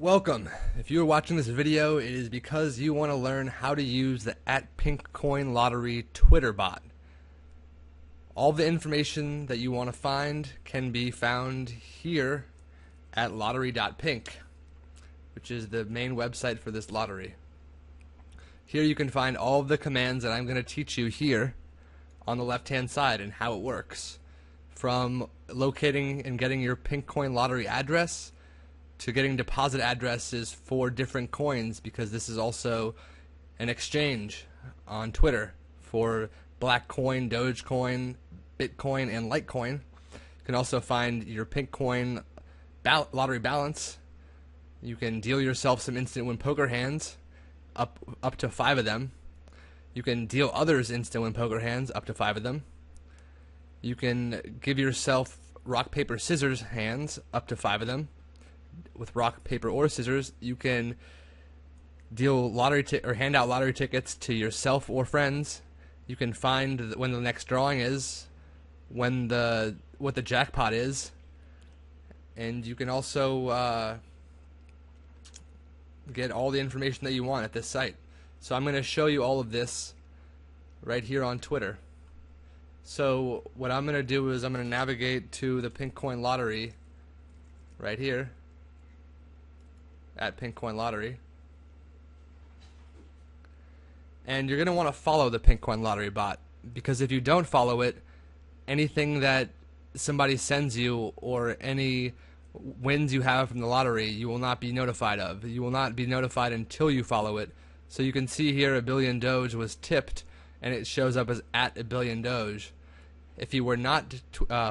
Welcome. If you are watching this video, it is because you want to learn how to use the @Pinkcoin Lottery Twitter bot. All the information that you want to find can be found here at lottery.pink, which is the main website for this lottery. Here you can find all of the commands that I'm going to teach you here on the left-hand side and how it works. From locating and getting your Pinkcoin lottery address to getting deposit addresses for different coins, because this is also an exchange on Twitter for Black Coin, Dogecoin, Bitcoin, and Litecoin. You can also find your Pinkcoin lottery balance. You can deal yourself some instant win poker hands, up to 5 of them. You can deal others instant win poker hands, up to 5 of them. You can give yourself rock, paper, scissors hands, up to 5 of them. With rock, paper, or scissors, you can deal or hand out lottery tickets to yourself or friends. You can find when the next drawing is, what the jackpot is, and you can also get all the information that you want at this site. So I'm going to show you all of this right here on Twitter. So what I'm going to do is I'm going to navigate to the Pinkcoin lottery right here. At Pinkcoin Lottery, and you're going to want to follow the Pinkcoin Lottery bot, because if you don't follow it, anything that somebody sends you or any wins you have from the lottery, you will not be notified of. You will not be notified until you follow it. So you can see here a billion Doge was tipped, and it shows up as @1billion Doge. If you were not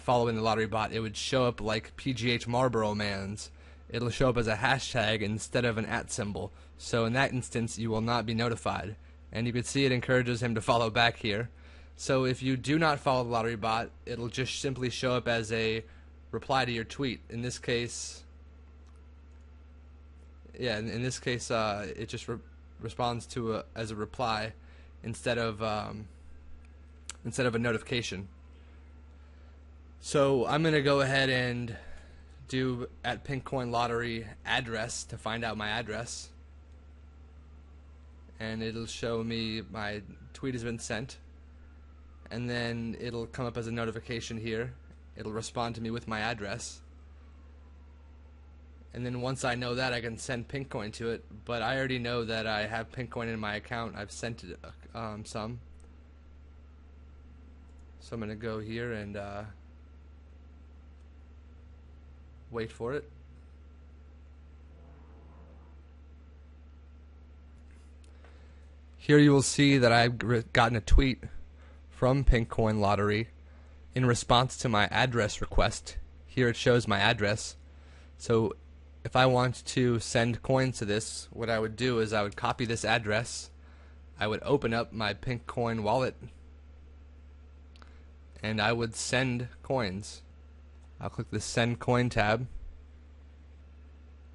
following the lottery bot, it would show up like PGH Marlboro Man's. It'll show up as a hashtag instead of an @ symbol. So in that instance, you will not be notified. And you can see it encourages him to follow back here. So if you do not follow the lottery bot, it'll just simply show up as a reply to your tweet. In this case, it just responds to as a reply instead of a notification. So I'm going to go ahead and do @Pinkcoin Lottery address to find out my address, and it'll show me my tweet has been sent, and then it'll come up as a notification here. It'll respond to me with my address, and then once I know that, I can send Pinkcoin to it. But I already know that I have Pinkcoin in my account. I've sent it some, so I'm gonna go here and wait for it. Here you will see that I've gotten a tweet from Pinkcoin Lottery in response to my address request. Here it shows my address. So if I want to send coins to this, what I would do is I would copy this address, I would open up my Pinkcoin wallet, and I would send coins. I'll click the Send Coin tab.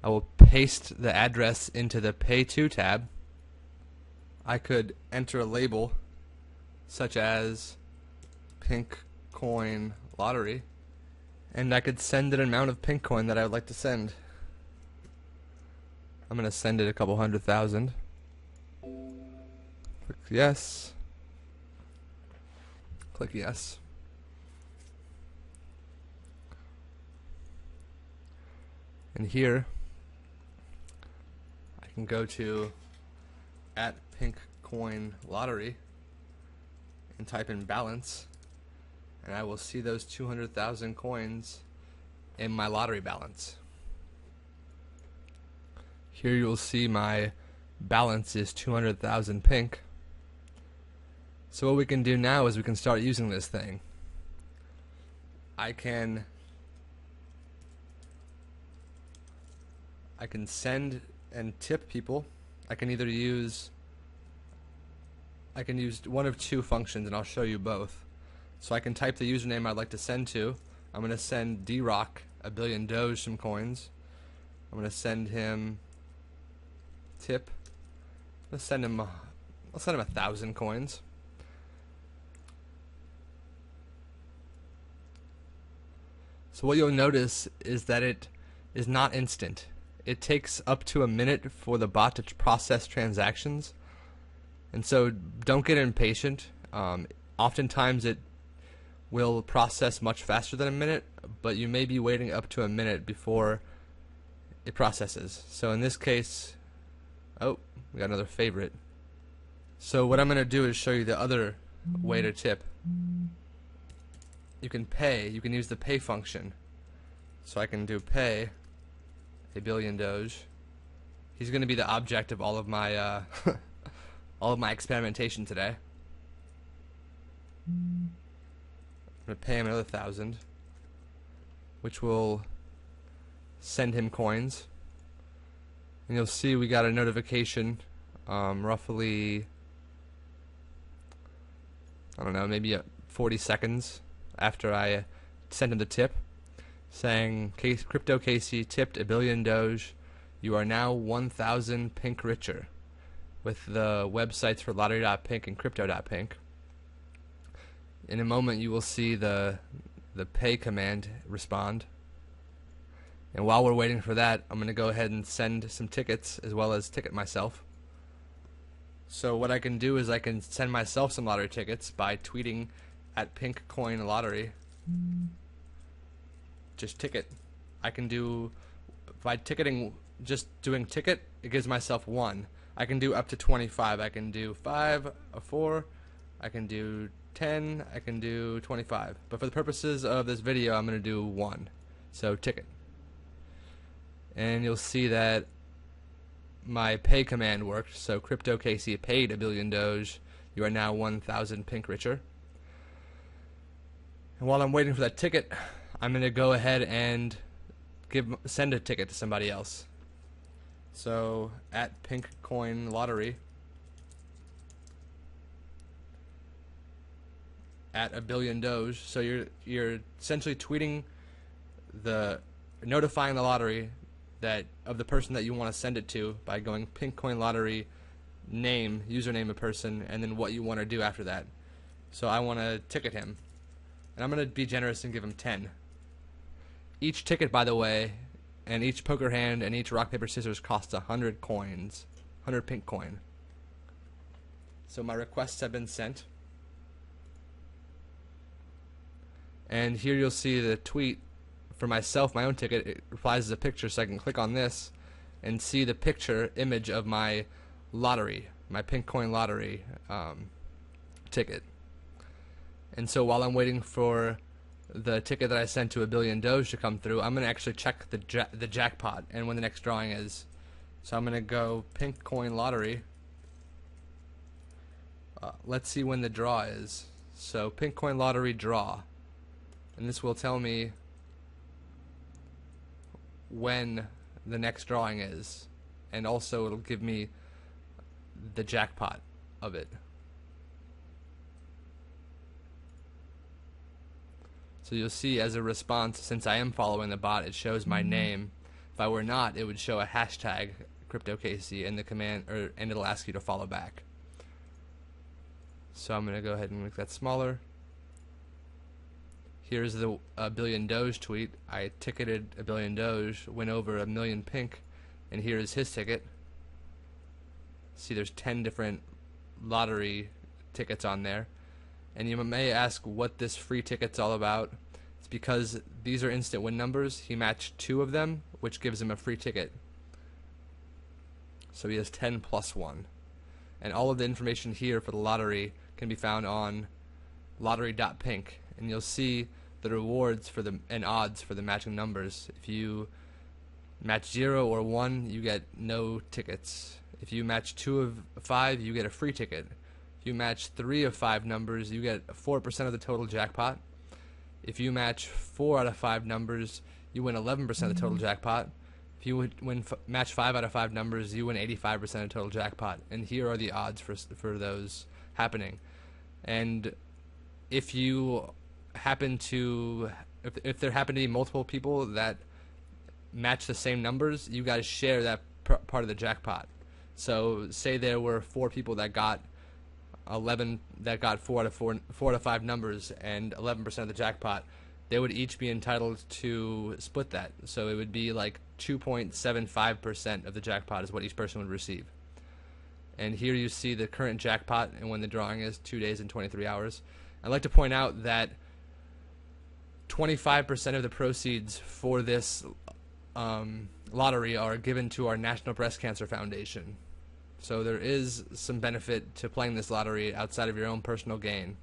I will paste the address into the Pay To tab. I could enter a label such as Pinkcoin Lottery, and I could send an amount of Pinkcoin that I would like to send. I'm going to send it a couple 100,000. Click yes. Click yes. And here I can go to @Pinkcoin Lottery and type in balance, and I will see those 200,000 coins in my lottery balance. Here you will see my balance is 200,000 pink. So what we can do now is we can start using this thing. I can send and tip people. I can use one of two functions, and I'll show you both. So I can type the username I'd like to send to. I'm going to send D-Rock @1billion Doge some coins. I'm going to send him tip. I'll send him 1,000 coins. So what you'll notice is that it is not instant. it takes up to a minute for the bot to process transactions. And so don't get impatient. Oftentimes it will process much faster than a minute, but you may be waiting up to a minute before it processes. So in this case, oh, we got another favorite. So what I'm going to do is show you the other way to tip. You can use the pay function. So I can do pay a billion Doge. He's going to be the object of all of my all of my experimentation today. I'm going to pay him another 1,000, which will send him coins. And you'll see we got a notification roughly, I don't know, maybe 40 seconds after I sent him the tip, saying Crypto Casey tipped a billion Doge. You are now 1,000 pink richer, with the websites for lottery.pink and crypto.pink. In a moment you will see the pay command respond. And while we're waiting for that, I'm going to go ahead and send some tickets as well as ticket myself. So what I can do is I can send myself some lottery tickets by tweeting at Pinkcoin lottery. Just ticket. I can do, by ticketing, just doing ticket, it gives myself 1. I can do up to 25. I can do 5, a 4, I can do 10, I can do 25. But for the purposes of this video, I'm going to do 1. So ticket. And you'll see that my pay command worked. So Crypto Casey paid a billion Doge. You are now 1,000 pink richer. And while I'm waiting for that ticket, I'm going to go ahead and send a ticket to somebody else. So at Pinkcoin lottery, at a billion Doge. So you're essentially tweeting notifying the lottery that of the person that you want to send it to by going Pinkcoin lottery name, username of person, and then what you want to do after that. So I want to ticket him, and I'm going to be generous and give him 10. Each ticket, by the way, and each poker hand and each rock paper scissors costs 100 coins, 100 Pinkcoin. So my requests have been sent, and here you'll see the tweet for myself, my own ticket. It replies as a picture, so I can click on this and see the picture image of my lottery, my Pinkcoin lottery ticket. And so while I'm waiting for the ticket that I sent to a billion Doge to come through, I'm going to actually check the jackpot and when the next drawing is. So I'm going to go Pinkcoin lottery. Let's see when the draw is. So Pinkcoin lottery draw, and this will tell me when the next drawing is, and also it'll give me the jackpot of it. So you'll see as a response, since I am following the bot, it shows my name. If I were not, it would show a hashtag CryptoCasey in the command, and it'll ask you to follow back. So I'm going to go ahead and make that smaller. Here's the billion Doge tweet. I ticketed a billion Doge, went over 1 million pink, and here is his ticket. See, there's 10 different lottery tickets on there. And you may ask what this free ticket's all about. It's because these are instant win numbers. He matched 2 of them, which gives him a free ticket. So he has 10 plus 1. And all of the information here for the lottery can be found on lottery.pink. And you'll see the rewards for and odds for the matching numbers. If you match 0 or 1, you get no tickets. If you match 2 of 5, you get a free ticket. If you match 3 of 5 numbers, you get 4% of the total jackpot. If you match 4 out of 5 numbers, you win 11% of the total jackpot. If you match 5 out of 5 numbers, you win 85% of the total jackpot. And here are the odds for those happening. And if you happen to, if there happen to be multiple people that match the same numbers, you guys share that part of the jackpot. So say there were 4 people that got 4 out of 5 numbers and 11% of the jackpot, they would each be entitled to split that. So it would be like 2.75% of the jackpot is what each person would receive. And here you see the current jackpot and when the drawing is, 2 days and 23 hours. I'd like to point out that 25% of the proceeds for this lottery are given to our National Breast Cancer Foundation. So there is some benefit to playing this lottery outside of your own personal gain.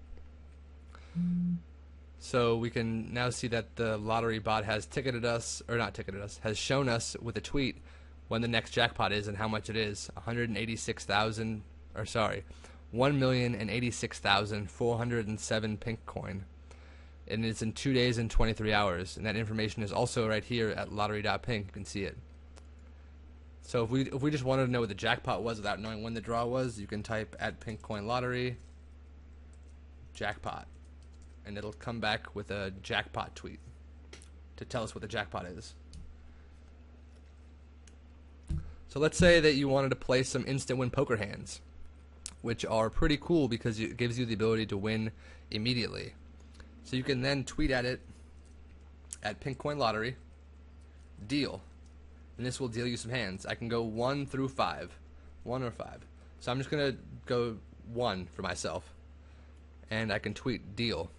So we can now see that the lottery bot has ticketed us, or not ticketed us, has shown us with a tweet when the next jackpot is and how much it is. 1,086,407 Pinkcoin. And it's in 2 days and 23 hours. And that information is also right here at lottery.pink. You can see it. So if we just wanted to know what the jackpot was without knowing when the draw was, you can type at Pinkcoin lottery jackpot, and it'll come back with a jackpot tweet to tell us what the jackpot is. So let's say that you wanted to play some instant win poker hands, which are pretty cool because it gives you the ability to win immediately. So you can then tweet at it at Pinkcoin lottery deal, and this will deal you some hands. I can go 1 through 5, 1 or 5. So I'm just gonna go 1 for myself, and I can tweet deal.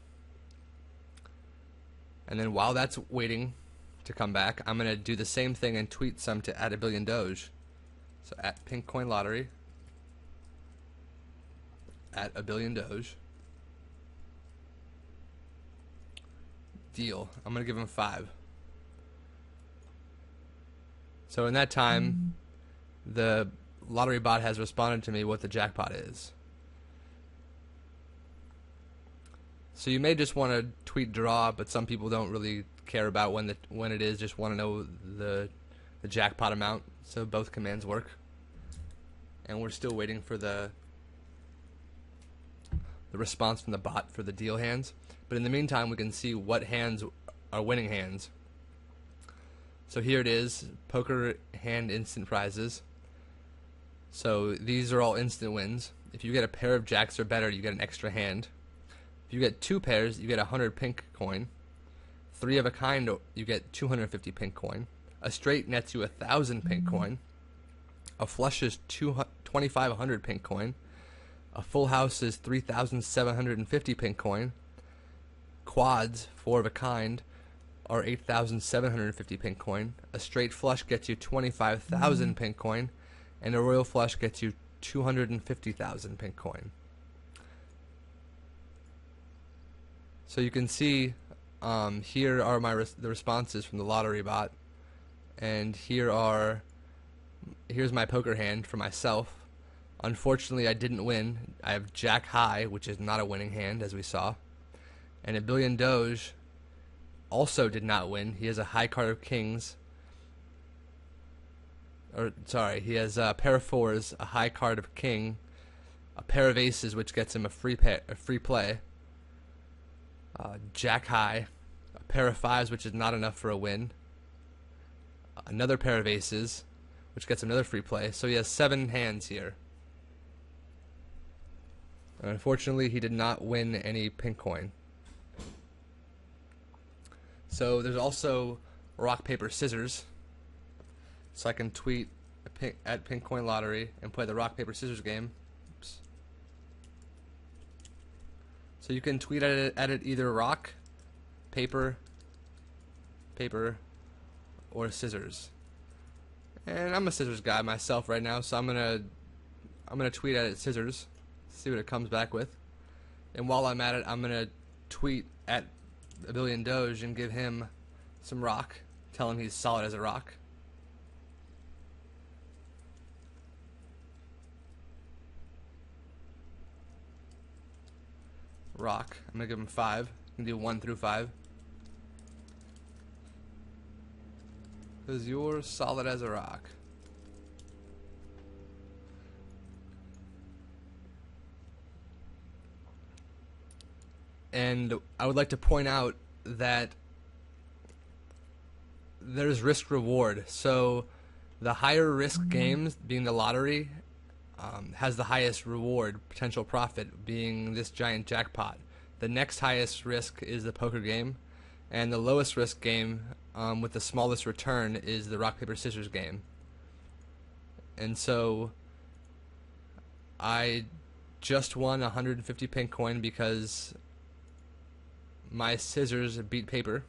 And then while that's waiting to come back, I'm gonna do the same thing and tweet some to at a billion Doge. So at Pinkcoin lottery at a billion Doge deal. I'm gonna give him 5. So in that time, the lottery bot has responded to me what the jackpot is. So you may just want to tweet draw, but some people don't really care about when it is, just want to know the jackpot amount. So both commands work. And we're still waiting for the response from the bot for the deal hands. But in the meantime, we can see what hands are winning hands. So here it is, poker hand instant prizes. So these are all instant wins. If you get a pair of jacks or better, you get an extra hand. If you get 2 pairs, you get 100 Pinkcoin. 3 of a kind, you get 250 Pinkcoin. A straight nets you 1,000 Pinkcoin. A flush is 2,500 Pinkcoin. A full house is 3,750 Pinkcoin. Quads, 4 of a kind, are 8,750 Pinkcoin. A straight flush gets you 25,000 Pinkcoin, and a royal flush gets you 250,000 Pinkcoin. So you can see here are the responses from the lottery bot, and here's my poker hand for myself. Unfortunately, I didn't win. I have Jack High, which is not a winning hand, as we saw, and a billion Doge also did not win. He has a high card of kings. He has a pair of 4s, a high card of king, a pair of aces, which gets him a free play. Jack high, a pair of 5s, which is not enough for a win. Another pair of aces, which gets him another free play. So he has 7 hands here. And unfortunately, he did not win any Pinkcoin. So there's also rock, paper, scissors. So I can tweet at Pinkcoin lottery and play the rock, paper, scissors game. Oops. So you can tweet at it either rock, paper, or scissors. And I'm a scissors guy myself right now, so I'm gonna tweet at it scissors, see what it comes back with. And while I'm at it, I'm gonna tweet at a billion Doge and give him some rock, tell him he's solid as a rock. Rock. I'm gonna give him 5. You can do 1 through 5. Because you're solid as a rock. And I would like to point out that there's risk reward. So the higher risk games, being the lottery, has the highest reward, potential profit, being this giant jackpot. The next highest risk is the poker game, and the lowest risk game with the smallest return is the rock, paper, scissors game. And so I just won 150 Pinkcoin because my scissors beat paper.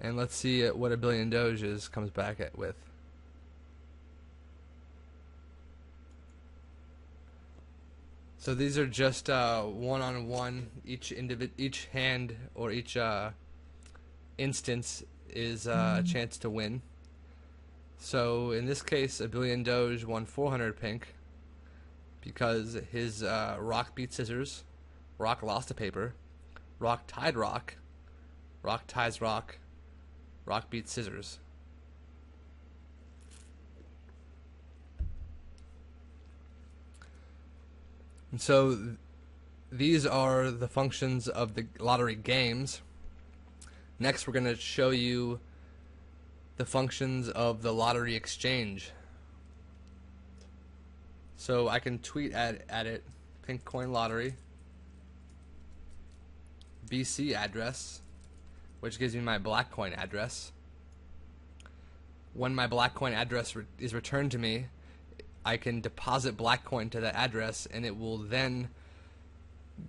And let's see what a billion Doges comes back with. So these are just one-on-one. Each hand or each instance is a chance to win. So in this case, a billion Doge won 400 pink because his rock beat scissors, rock lost to paper, rock tied rock, rock ties rock, rock beat scissors. And so these are the functions of the lottery games. Next, we're going to show you the functions of the lottery exchange. So I can tweet at it, Pinkcoin lottery, BC address, which gives me my Blackcoin address. When my Blackcoin address is returned to me, I can deposit Blackcoin to that address, and it will then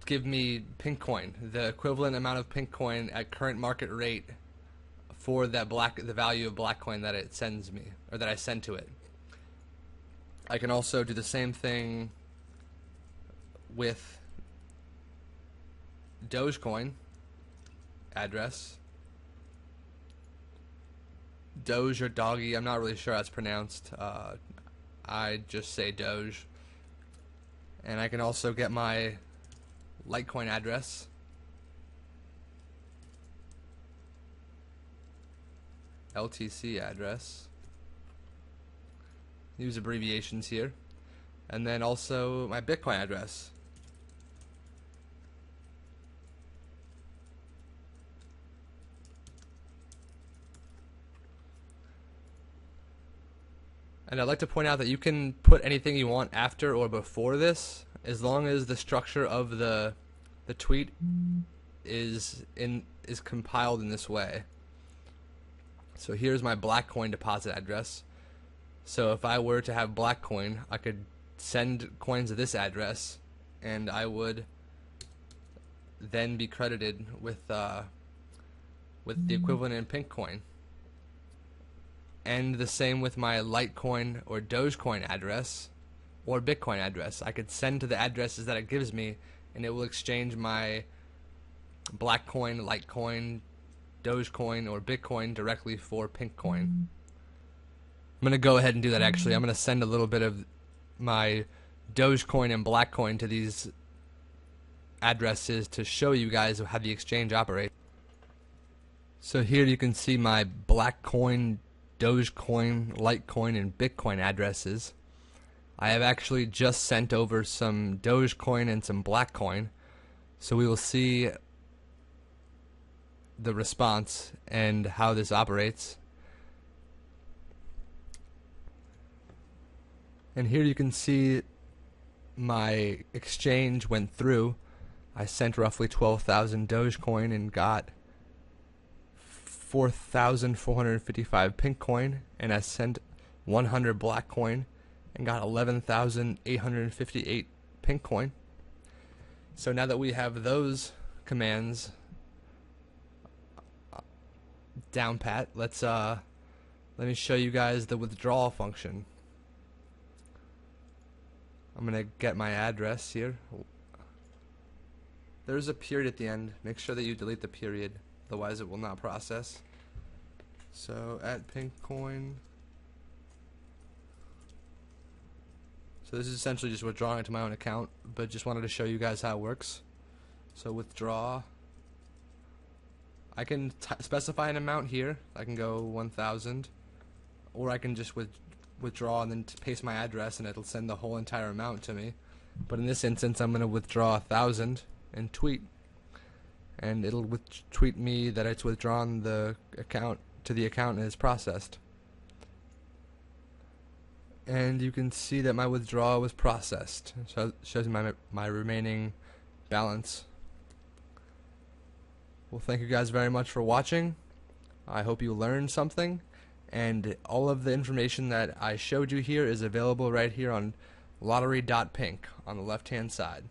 give me Pinkcoin, the equivalent amount of Pinkcoin at current market rate for that the value of Blackcoin that it sends me, or that I send to it. I can also do the same thing with Dogecoin address. Doge or Doggy, I'm not really sure how it's pronounced. I just say Doge. And I can also get my Litecoin address. LTC address. Use abbreviations here. And then also my Bitcoin address. And I'd like to point out that you can put anything you want after or before this, as long as the structure of the tweet is compiled in this way. So here's my Blackcoin deposit address. So if I were to have Blackcoin, I could send coins to this address, and I would then be credited with the equivalent in Pinkcoin. And the same with my Litecoin or Dogecoin address or Bitcoin address. I could send to the addresses that it gives me, and it will exchange my Blackcoin, Litecoin, Dogecoin, or Bitcoin directly for Pinkcoin. I'm going to go ahead and do that actually. I'm going to send a little bit of my Dogecoin and Blackcoin to these addresses to show you guys how the exchange operates. So here you can see my Blackcoin, Dogecoin, Litecoin, and Bitcoin addresses. I have actually just sent over some Dogecoin and some Blackcoin, so we will see the response and how this operates. And here you can see my exchange went through. I sent roughly 12,000 Dogecoin and got 4,455 Pinkcoin, and I sent 100 Blackcoin and got 11,858 Pinkcoin. So now that we have those commands down pat, let me show you guys the withdrawal function. I'm gonna get my address here. There's a period at the end. Make sure that you delete the period, otherwise it will not process. So at Pinkcoin. So this is essentially just withdrawing it to my own account, but just wanted to show you guys how it works. So withdraw. I can specify an amount here. I can go 1,000, or I can just withdraw and then paste my address, and it'll send the whole entire amount to me. But in this instance, I'm going to withdraw 1,000 and tweet, and it'll tweet me that it's withdrawn the account to the account and is processed. And you can see that my withdrawal was processed. So it shows me my remaining balance. Well, thank you guys very much for watching. I hope you learned something, and all of the information that I showed you here is available right here on lottery.pink on the left hand side.